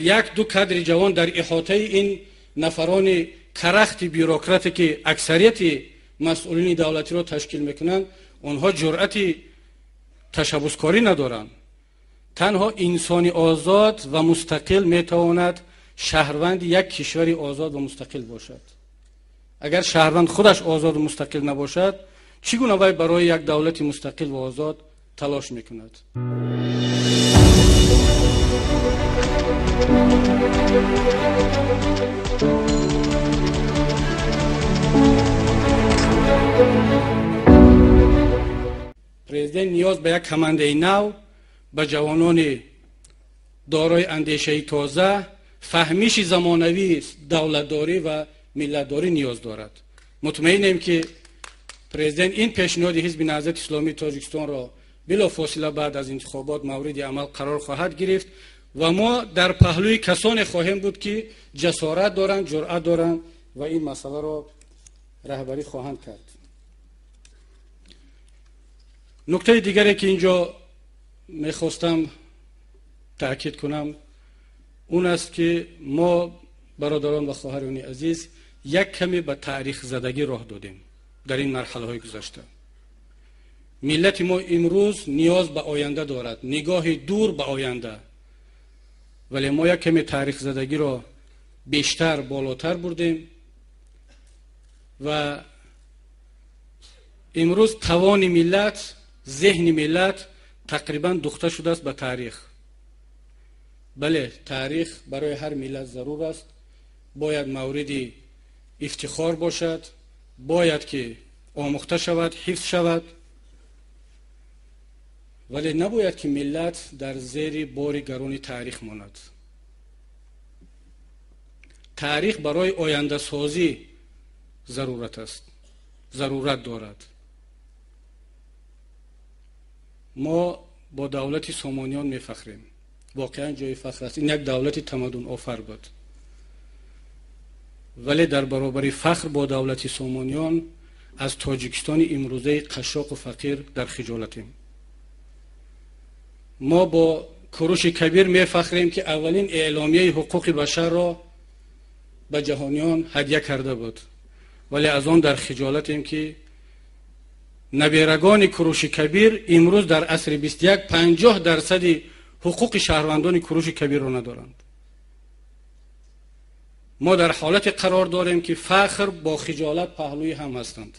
یک دو کادر جوان در احاطه این نفران کرخت بیروکراتی که اکثریت مسئولین دولتی را تشکیل میکنند، آنها جرأت تشبثکاری ندارند. تنها انسانی آزاد و مستقل میتواند شهروند یک کشور آزاد و مستقل باشد. اگر شهروند خودش آزاد و مستقل نباشد، چگونه وی برای یک دولت مستقل و آزاد تلاش میکند؟ پرزیدنت نیاز به یک کمانده نو، به جوانان دارای اندیشه تازه، فهمیش زمانوی دولتداری و ملتداری نیاز دارد. مطمئنیم که پرزیدنت این پیشنهاد حزب نهضت اسلامی تاجیکستان را بلافاصله بعد از انتخابات مورد عمل قرار خواهد گرفت و ما در پهلوی کسانی خواهیم بود که جسارت دارند، جرأت دارند و این مسئله را رهبری خواهند کرد. نکته دیگری که اینجا میخواستم تأکید کنم اون است که ما برادران و خواهران عزیز یک کمی به تاریخ زدگی راه دادیم در این مرحله های گذشته. ملت ما امروز نیاز به آینده دارد، نگاه دور به آینده، ولی ما یک کمی تاریخ زدگی را بیشتر بالاتر بردیم و امروز توان ملت، ذهن ملت تقریبا دوخته شده است به تاریخ. بله، تاریخ برای هر ملت ضرور است، باید مورد افتخار باشد، باید که آموخته شود، حفظ شود، ولی نباید که ملت در زیر بار گران تاریخ ماند. تاریخ برای آینده سازی ضرورت دارد. ما با دولت سامانیان میفخریم، واقعا جای فخر است. این یک دولت تمدن آفر بود، ولی در برابر فخر با دولت سامانیان از تاجیکستان امروزه قشاق و فقیر در خجالتیم. ما با کوروش کبیر میفخریم که اولین اعلامیه حقوق بشر را به جهانیان هدیه کرده بود، ولی از آن در خجالتیم که نبیرگان کوروش کبیر امروز در عصر 21 50% حقوق شهروندان کوروش کبیر را ندارند. ما در حالت قرار داریم که فخر با خجالت پهلوی هم هستند.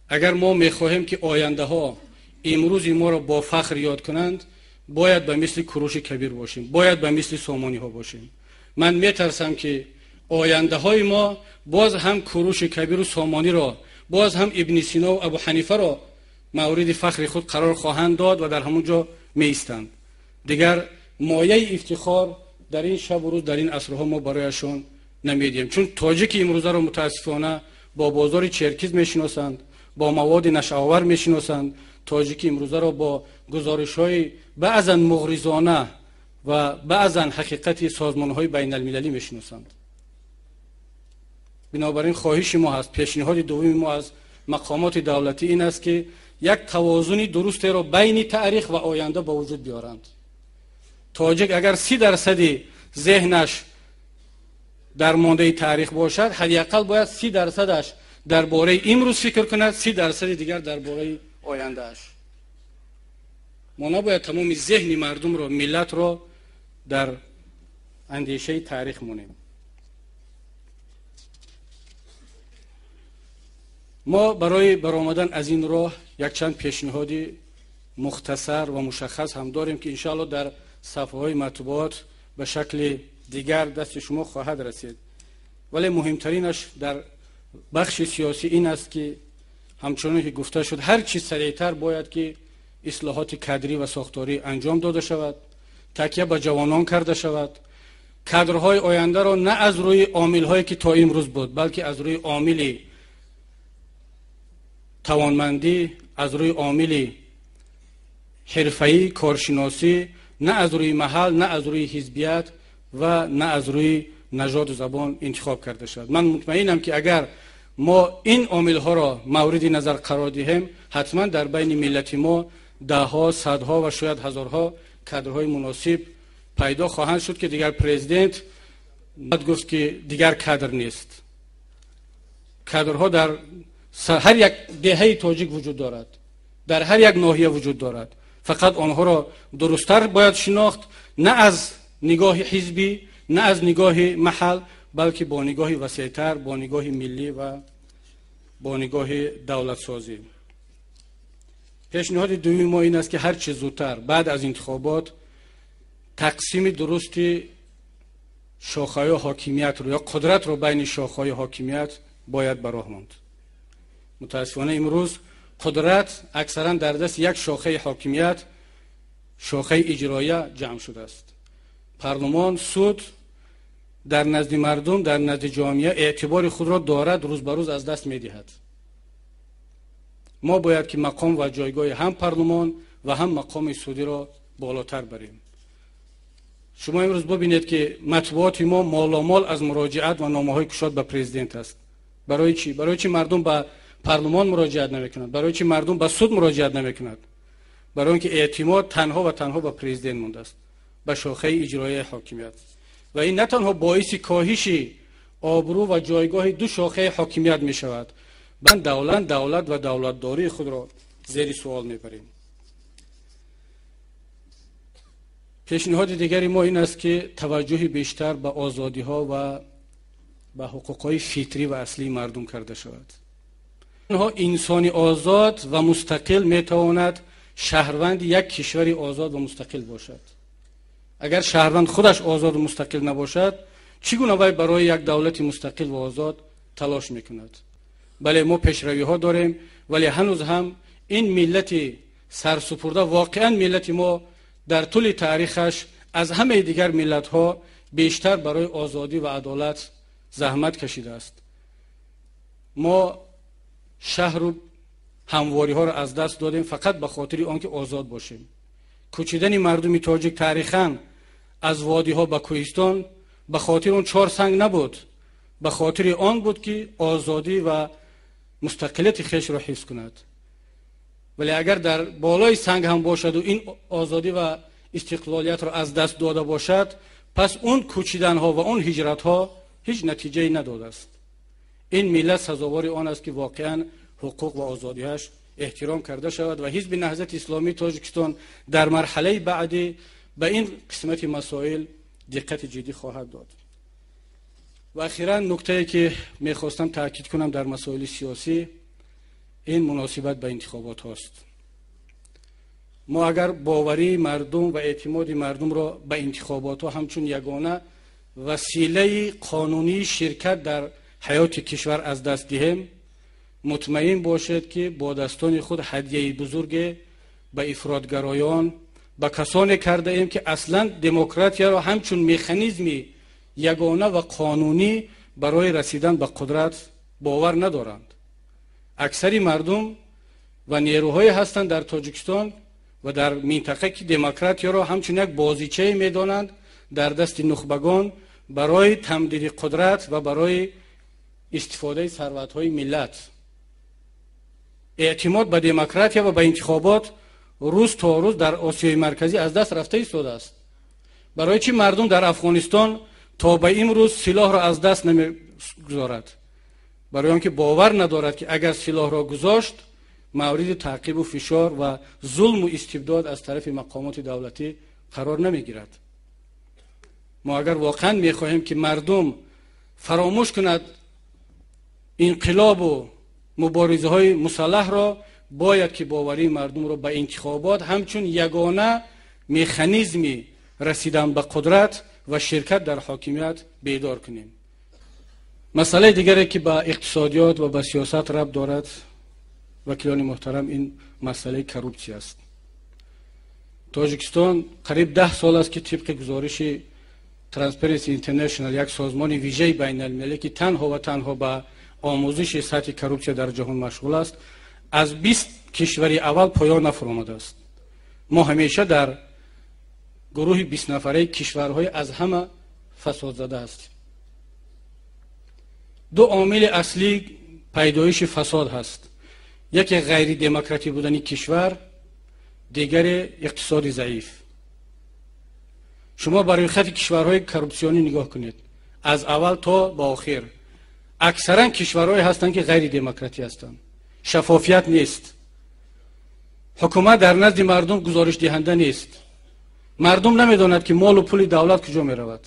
اگر ما میخواهیم که آینده ها امروز ما را با فخر یاد کنند، باید به مثل کوروش کبیر باشیم، باید به مثل سامانی ها باشیم. من میترسم که آینده های ما باز هم کوروش کبیر و سامانی را، باز هم ابن سینا و ابو حنیفه را مورد فخر خود قرار خواهند داد و در همونجا می ایستند. دیگر مایه افتخار در این شب و روز، در این عصرها ما برایشان نمیدیم، چون تاجیک امروزه را متاسفانه با بازار چرکیز میشناسند، با مواد نشه‌آور میشناسند. تاجیک امروزه را با گزارش‌های بعضاً مغرضانه و بعضاً حقیقت سازمان‌های بین المللی میشناسند. بنابراین خواهش ما هست، پیشنهاد دوم ما از مقامات دولتی این است که یک توازن درست را بین تاریخ و آینده به وجود بیارند. تاجیک اگر 30% ذهنش در مانده تاریخ باشد، حداقل باید 30%ش درباره امروز فکر کند، 30% دیگر درباره آیندهش. ما نباید تمام ذهن مردم را، ملت را در اندیشه تاریخ مونیم. ما برای برآمدن از این راه یک چند پیشنهاد مختصر و مشخص هم داریم که انشاءالله در صفحه‌های مطبوعات به شکل دیگر دست شما خواهد رسید. ولی مهمترینش در بخش سیاسی این است که همچنان که گفته شد، هر چیز سریعتر باید که اصلاحات کادری و ساختاری انجام داده شود، تکیه به جوانان کرده شود، کادرهای آینده را نه از روی عامل‌هایی که تا امروز بود، بلکه از روی عامل توانمندی، از روی عامل حرفه‌ای، کارشناسی، نه از روی محل، نه از روی حزبیت و نه از روی نژاد و زبان انتخاب کرده شد. من مطمئنم که اگر ما این عامل‌ها را مورد نظر قرار دهیم، حتما در بین ملت ما 10 ها، 100 ها و شاید هزارها کادرهای مناسب پیدا خواهند شد که دیگر پرزیدنت باید گفت که دیگر کادر نیست. کادرها در هر یک دهه تاجیک وجود دارد، در هر یک ناحیه وجود دارد. فقط آنها را درست‌تر باید شناخت، نه از نگاه حزبی، نه از نگاه محل، بلکه با نگاه وسیع‌تر، با نگاه ملی و با نگاه دولت سازی. پیشنهاد دوم ما این است که هر چه زودتر بعد از انتخابات تقسیم درست شاخه‌های حاکمیت رو یا قدرت رو بین شاخه‌های حاکمیت باید به راه ماند. متاسفانه امروز قدرت اکثرا در دست یک شاخه حاکمیت، شاخه اجرایی جمع شده است. پارلمان، سود در نزد مردم، در نزد جامعه اعتبار خود را دارد، روز به روز از دست می‌دهد. ما باید که مقام و جایگاه هم پارلمان و هم مقام سودی را بالاتر بریم. شما امروز ببینید که مطبوعات ما مالامال از مراجعت و نامه‌های گشاد به پرزیدنت است. برای چی؟ برای چی مردم به پارلمان مراجعت نمی‌کنند؟ برای چی مردم به سود مراجعت نمی‌کنند؟ برای اینکه اعتماد تنها و تنها به پرزیدنت مونده است، به شاخه اجرایی حاکمیت. و این نه تنها باعث کاهش آبرو و جایگاه دو شاخه حاکمیت می شود، بلکه دولت و دولتداری خود را زیر سوال میبریم. پیشنهاد دیگری ما این است که توجه بیشتر به آزادی ها و به حقوق های فطری و اصلی مردم کرده شود. تنها انسانی آزاد و مستقل می تواند شهروند یک کشوری آزاد و مستقل باشد. اگر شهروند خودش آزاد و مستقل نباشد، چگونه وی برای یک دولت مستقل و آزاد تلاش میکند؟ بله، ما پیشروی ها داریم، ولی هنوز هم این ملت سرسپرده، واقعا ملت ما در طول تاریخش از همه دیگر ملت ها بیشتر برای آزادی و عدالت زحمت کشیده است. ما شهر و همواری ها را از دست دادیم فقط به خاطر آنکه آزاد باشیم. کوچیدن مردم تاجیک تاریخاً از وادی ها به کوهستان به خاطر اون 4 سنگ نبود، به خاطر آن بود که آزادی و مستقلیت خیش را حفظ کند. ولی اگر در بالای سنگ هم باشد و این آزادی و استقلالیت را از دست داده باشد، پس اون کوچیدن ها و اون هجرت ها هیچ نتیجه نداده است. این ملت سزاوار آن است که واقعا حقوق و آزادیش احترام کرده شود و حزب نهضت اسلامی تاجیکستان در مرحله بعدی به این قسمت مسائل دقت جدی خواهد داد. و اخیراً نکته‌ای که می‌خواستم تاکید کنم در مسائل سیاسی، این مناسبت به انتخابات هاست. ما اگر باوری مردم و اعتماد مردم را به انتخابات ها همچون یگانه وسیله قانونی شرکت در حیات کشور از دست دهیم، مطمئن باشد که با دستان خود هدیه بزرگ به افراطگرایان، به کسانی کرده ایم که اصلا دموکراسی را همچون مکانیزمی یگانه و قانونی برای رسیدن به قدرت باور ندارند. اکثری مردم و نیروهای هستند در تاجیکستان و در منطقه که دموکراسی را همچون یک بازیچه میدانند در دست نخبگان برای تمدید قدرت و برای استفاده ثروت‌های ملت. اعتماد به دموکراسی و به انتخابات روز تا روز در آسیای مرکزی از دست رفته ایستاده است. برای چی مردم در افغانستان تا به امروز سلاح را از دست نمیگذارد؟ برای آنکه باور ندارد که اگر سلاح را گذاشت مورد تعقیب و فشار و ظلم و استبداد از طرف مقامات دولتی قرار نمیگیرد. ما اگر واقعا میخواهیم که مردم فراموش کند انقلاب و مبارزه های مسلح را، باید که باوری مردم را به انتخابات همچون یگانه مکانیزمی رسیدن به قدرت و شرکت در حاکمیت بیدار کنیم. مسئله دیگری که به اقتصادیات و به سیاست ربط دارد وکیلان محترم، این مسئله کروپسی است. تاجیکستان قریب 10 سال است که طبق گزارش ترانسپرنسی اینترنشنال، یک سازمان ویژه بین المللی که تنها و تنها به آموزش سطح کروپسی در جهان مشغول است، از 20 کشور اول پایان نفرآمده است. ما همیشه در گروه 20 نفره کشورهای از همه فساد زده است. 2 عامل اصلی پیدایش فساد هست. یکی غیر دموکراتی بودن کشور، دیگر اقتصاد ضعیف. شما برای خط کشورهای کرپسیونی نگاه کنید، از اول تا با آخر اکثرا کشورهای هستند که غیر دموکراتی هستند، شفافیت نیست، حکومت در نزد مردم گزارش دهنده نیست، مردم نمیداند که مال و پول دولت کجا می رود،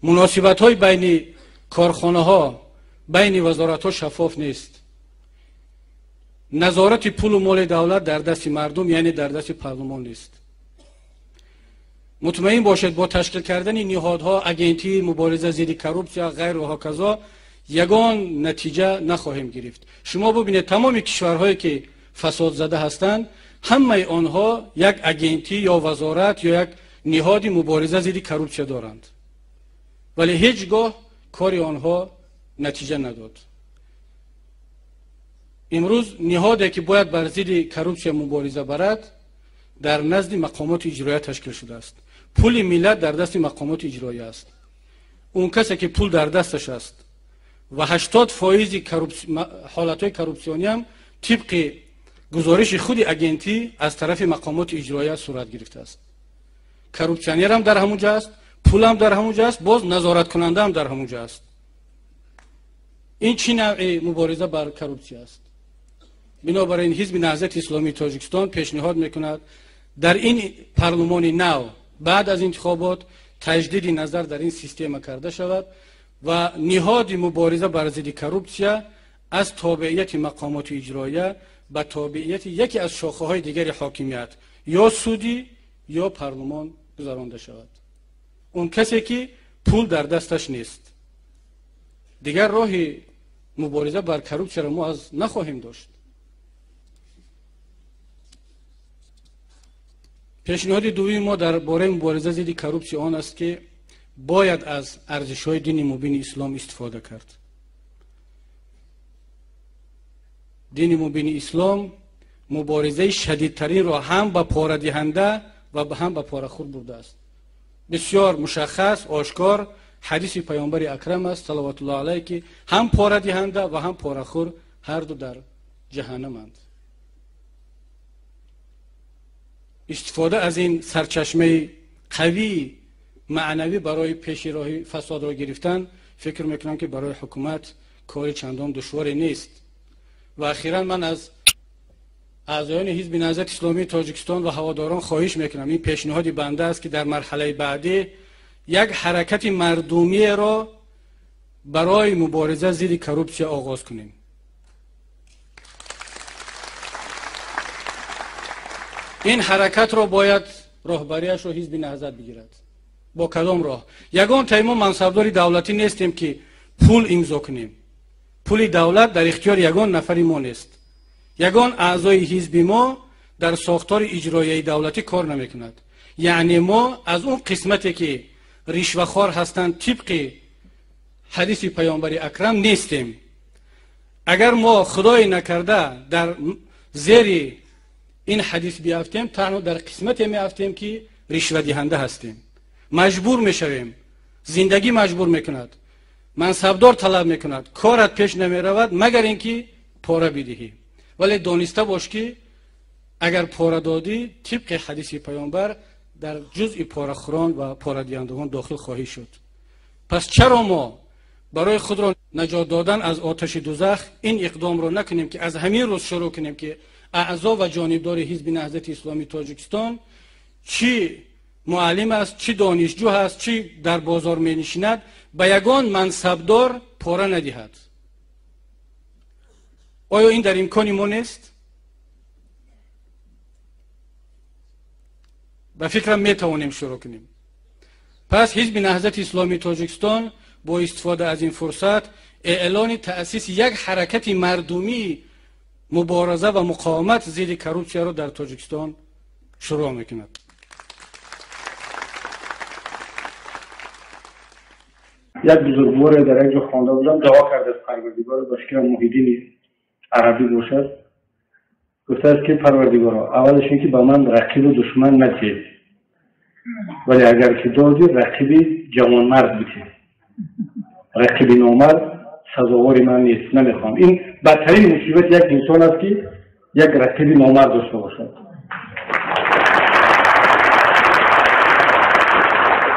مناسبت های بین کارخانه ها بین وزارت ها شفاف نیست، نظارت پول و مال دولت در دست مردم یعنی در دست پارلمان نیست. مطمئن باشید با تشکیل کردن نهادها اگنتی مبارزه ضد کروپسیا غیر و هکذا یگان نتیجه نخواهیم گرفت. شما ببینید تمام کشورهایی که فساد زده هستند همه آنها یک اگنتی یا وزارت یا یک نهاد مبارزه ضد کروپسیا دارند، ولی هیچگاه کاری آنها نتیجه نداد. امروز نهادی که باید بر ضد کروپسیا مبارزه برد در نزد مقامات اجرایی تشکیل شده است. پول ملت در دست مقامات اجرایی است. اون کسی که پول در دستش است و 80% حالتهای کروپسیونی هم طبق گزارش خود اگنتی از طرف مقامات اجرایی صورت گرفته است. کروپسیونر هم در همونجا است، پول هم در همونجا است، باز نظارت کننده هم در همونجا است. این چی نوع مبارزه بر کروپسیا است؟ بنابراین حزب نهضت اسلامی تاجیکستان پیشنهاد میکند در این پارلمان نو بعد از انتخابات تجدید نظر در این سیستم کرده شود و نهاد مبارزه بر ضد کروپسیا از تابعیت مقامات اجرایی به تابعیت یکی از شاخه‌های دیگر حاکمیت یا سودی یا پارلمان گذرانده شود. اون کسی که پول در دستش نیست. دیگر راه مبارزه بر کروپسیا را ما از نخواهیم داشت. پیشنهاد دومی ما درباره مبارزه ضد کروپسیا آن است که باید از ارزش‌های دین مبین اسلام استفاده کرد. دین مبین اسلام مبارزه شدیدترین را هم به پاره دهنده و هم به پاره خور برده است. بسیار مشخص آشکار حدیث پیامبر اکرم است صلوات الله علیه که هم پاره دهنده و هم پاره خور هر دو در جهنمند. استفاده از این سرچشمه قوی معنوی برای پیش راه فساد را گرفتن فکر میکنم که برای حکومت کار چندان دشواری نیست. و اخیراً من از اعضایان حزب نهضت اسلامی تاجیکستان و هواداران خواهش میکنم، این پیشنهادی بنده است که در مرحله بعدی یک حرکت مردمی را برای مبارزه ضد کروپسیا آغاز کنیم. این حرکت را باید راهبریش را حزب نهضت بگیرد. با کدام راه؟ یگان تایما منصبدار دولتی نیستیم که پول امضا کنیم. پول دولت در اختیار یگان نفری ما نیست. یگان اعضای حزب ما در ساختار اجرایی دولتی کار نمیکند. یعنی ما از اون قسمتی که رشوه‌خوار هستند طبق حدیث پیامبر اکرم نیستیم. اگر ما خدای نکرده در زیر این حدیث بیافتیم تنها در قسمتی میافتیم که رشوه دهنده هستیم. مجبور میشویم، زندگی مجبور میکند، منصبدار طلب میکند، کارت پیش نمیرود مگر اینکه پاره بدهی. ولی دانسته باش که اگر پاره دادی طبق حدیث پیامبر در جزء پاره خوران و پاره دهندگان داخل خواهی شد. پس چرا ما برای خود را نجات دادن از آتش دوزخ این اقدام را نکنیم که از همین روز شروع کنیم که اعضا و جانبدار حزب نهضت اسلامی تاجیکستان چی معلم است، چی دانشجو هست، چی در بازار می نشیند به یگان منصبدار پاره ندهد. آیا این در امکان ما نیست؟ به فکرم می توانیم شروع کنیم. پس حزب نهضت اسلامی تاجیکستان با استفاده از این فرصت اعلان تأسیس یک حرکت مردمی مبارزه و مقاومت ضد کروپسیا را در تاجیکستان شروع میکند. یک بزرگوار در یک جا خوانده بودم، دعا کرده از پروردگار باشه که محیدین عربی باشد. گفته است که پروردگارا اولش این که با من رقیب و دشمن ندید، ولی اگر که دادی رقیب جوانمرد بودی، رقیب نامرد سزاوار من نیست، نمیخوام. این بدترین مصیبت یک انسان است که یک رقیب نامرد داشته باشد.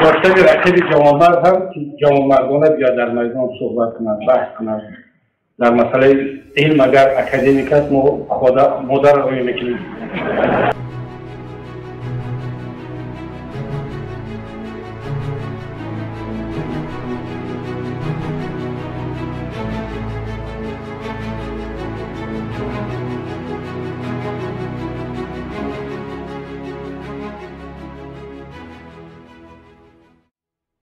خواستن رقیب جوانمرد هم که جوانمردانه بیا در میدان صحبت کنند، بحث کنند در مسئله علم. اگر اکادمیک است ما در روی میکنیم.